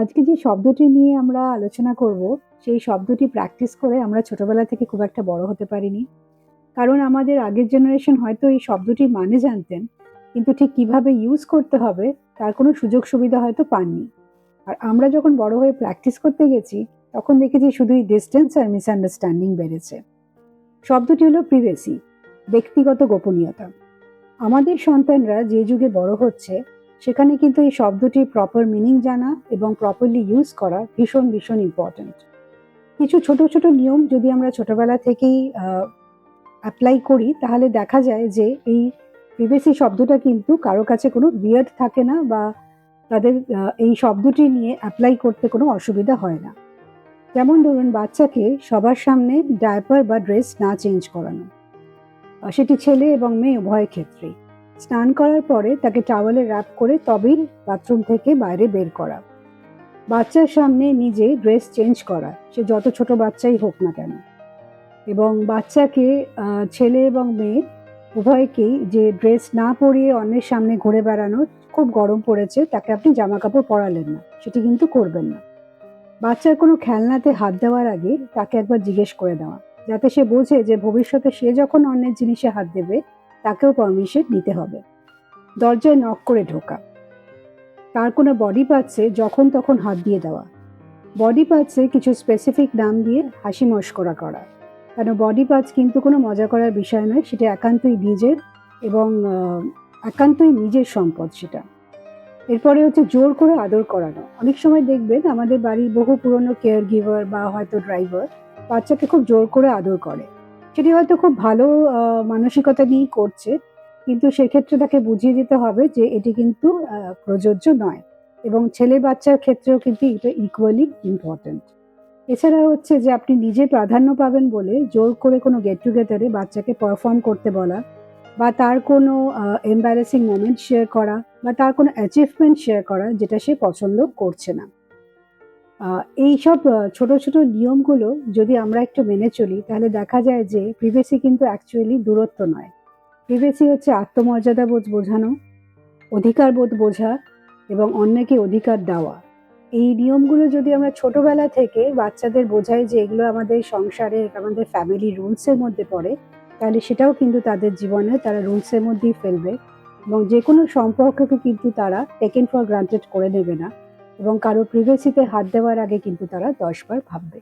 আজকে যে শব্দটি নিয়ে আমরা আলোচনা করব, সেই শব্দটি প্র্যাকটিস করে আমরা ছোটবেলা থেকে খুব একটা বড় হতে পারিনি। কারণ আমাদের আগের জেনারেশন হয়তো এই শব্দটি মানে জানতেন, কিন্তু ঠিক কিভাবে ইউজ করতে হবে তার কোনো সুযোগ সুবিধা হয়তো পাননি। আর আমরা যখন বড় হয়ে প্র্যাকটিস করতে গেছি, তখন দেখেছি শুধুই ডিস্টেন্স আর মিসআন্ডারস্ট্যান্ডিং বেড়েছে। শব্দটি হলো প্রিভেসি, ব্যক্তিগত গোপনীয়তা। আমাদের সন্তানরা যে যুগে বড় হচ্ছে, সেখানে কিন্তু এই শব্দটির প্রপার মিনিং জানা এবং প্রপারলি ইউজ করা ভীষণ ভীষণ ইম্পর্ট্যান্ট। কিছু ছোট ছোট নিয়ম যদি আমরা ছোটবেলা থেকেই অ্যাপ্লাই করি, তাহলে দেখা যায় যে এই প্রিভেসি শব্দটা কিন্তু কারো কাছে কোনো বিয়ার্ড থাকে না, বা তাদের এই শব্দটি নিয়ে অ্যাপ্লাই করতে কোনো অসুবিধা হয় না। যেমন ধরুন, বাচ্চাকে সবার সামনে ডায়াপার বা ড্রেস না চেঞ্জ করানো, সেটি ছেলে এবং মেয়ে উভয় ক্ষেত্রেই। স্নান করার পরে তাকে টাওয়ালে র্যাপ করে তবেই বাথরুম থেকে বাইরে বের করা। বাচ্চার সামনে নিজে ড্রেস চেঞ্জ করা, সে যত ছোট বাচ্চাই হোক না কেন। এবং বাচ্চাকে ছেলে এবং মেয়ে উভয়কেই যে ড্রেস না পরিয়ে অন্যের সামনে ঘুরে বেড়ানো, খুব গরম পড়েছে তাকে আপনি জামা কাপড় পরালেন না, সেটি কিন্তু করবেন না। বাচ্চার কোনো খেলনাতে হাত দেওয়ার আগে তাকে একবার জিজ্ঞেস করে দেওয়া, যাতে সে বোঝে যে ভবিষ্যতে সে যখন অন্যের জিনিসে হাত দেবে তাকেও পারমিশন নিতে হবে। দরজায় নক করে ঢোকা, তার কোনো বডি পার্টসে যখন তখন হাত দিয়ে দেওয়া, বডি পার্টসে কিছু স্পেসিফিক নাম দিয়ে হাসি মশকরা করা। কেন, বডি পার্টস কিন্তু কোনো মজা করার বিষয় নয়, সেটা একান্তই নিজের এবং একান্তই নিজের সম্পদ সেটা। এরপরে হচ্ছে জোর করে আদর করানো। অনেক সময় দেখবেন আমাদের বাড়ির বহু পুরনো কেয়ার গিভার বা হয়তো ড্রাইভার বাচ্চাকে খুব জোর করে আদর করে। সেটি হয়তো খুব ভালো মানসিকতা নিয়েই করছে, কিন্তু সেক্ষেত্রে তাকে বুঝিয়ে দিতে হবে যে এটি কিন্তু প্রযোজ্য নয়, এবং ছেলে বাচ্চার ক্ষেত্রেও কিন্তু এটা ইকুয়ালি ইম্পর্ট্যান্ট। এছাড়া হচ্ছে যে আপনি নিজে প্রাধান্য পাবেন বলে জোর করে কোনো গেট টুগেদারে বাচ্চাকে পারফর্ম করতে বলা, বা তার কোনো এম্বারেসিং মোমেন্ট শেয়ার করা, বা তার কোনো অ্যাচিভমেন্ট শেয়ার করা যেটা সে পছন্দ করছে না। এইসব ছোট ছোট নিয়মগুলো যদি আমরা একটু মেনে চলি, তাহলে দেখা যায় যে প্রিভেসি কিন্তু অ্যাকচুয়ালি দূরত্ব নয়। প্রিভেসি হচ্ছে আত্মমর্যাদা বোধ বোঝানো, অধিকার বোধ বোঝা এবং অন্যকে অধিকার দেওয়া। এই নিয়মগুলো যদি আমরা ছোটবেলা থেকে বাচ্চাদের বোঝাই যে এগুলো আমাদের সংসারের, আমাদের ফ্যামিলি রুলসের মধ্যে পড়ে, তাহলে সেটাও কিন্তু তাদের জীবনে তারা রুলসের মধ্যেই ফেলবে, এবং যে কোনো সম্পর্ককে কিন্তু তারা টেকেন ফর গ্রান্টেড করে নেবে না, এবং কারো প্রিভেসিতে হাত দেওয়ার আগে কিন্তু তারা 10 বার ভাববে।